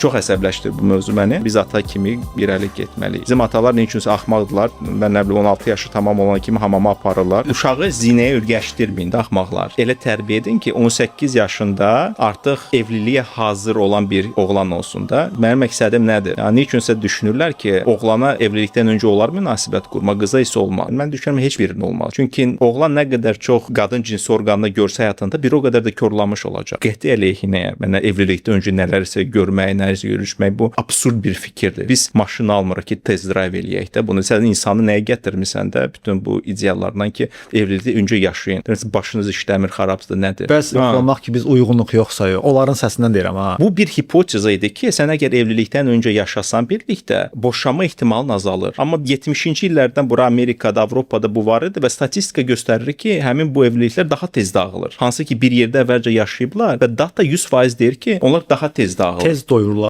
Çox əsəbləşdir bu mövzu məni. Biz ata kimi irəli getməliyik. Bizim atalar nə üçünsə axmaqdılar. Mən nə bilim 16 yaşı tamam olan kimi hamama aparırlar. Uşağı zinəyə ürgəşdirməyin də axmaqlar. Elə tərbiyə edin ki, 18 yaşında artıq evliliyə hazır olan bir oğlan olsun da. Mənim məqsədim nədir? Yəni nə üçünsə düşünürlər ki, oğlana evlilikdən öncə olar münasibət qurma, qıza isə olmaz. Mən düşünürəm heç birinin olmaz. Çünki oğlan nə qədər çox qadın cinsi orqanını görsə həyatında bir o qədər də korlamış olacaq. Qəti əleyhinə, mənə evlilikdən öncə nələrsə görmək, nələrsə görüşmək bu absurd bir fikirdir. Biz maşın almırıq ki, tez drive eləyək də. Bunu sən insanı nəyə gətirmisən də bütün bu ideallardan ki, evlilikdə öncə yaşayın. Başınız işləmir, xarabdır, nədir? Bəs yoxlamaq ki, biz uyğunluq yoxsa yox. Onların səsindən deyirəm ha. Bu bir hipoteza idi ki, sən əgər evlilikdən öncə yaşasan birlikdə, boşanma ehtimalın azalır. Amma 70-ci illərdən bura Amerikada, Avropada bu var idi və statistika göstərir ki, həmin bu evliliklər daha tez dağılır. Hansı ki, bir yerdə əvvəlcə yaşayıblar və data 100% deyir ki, onlar daha tez dağılır. Tez doyurlar.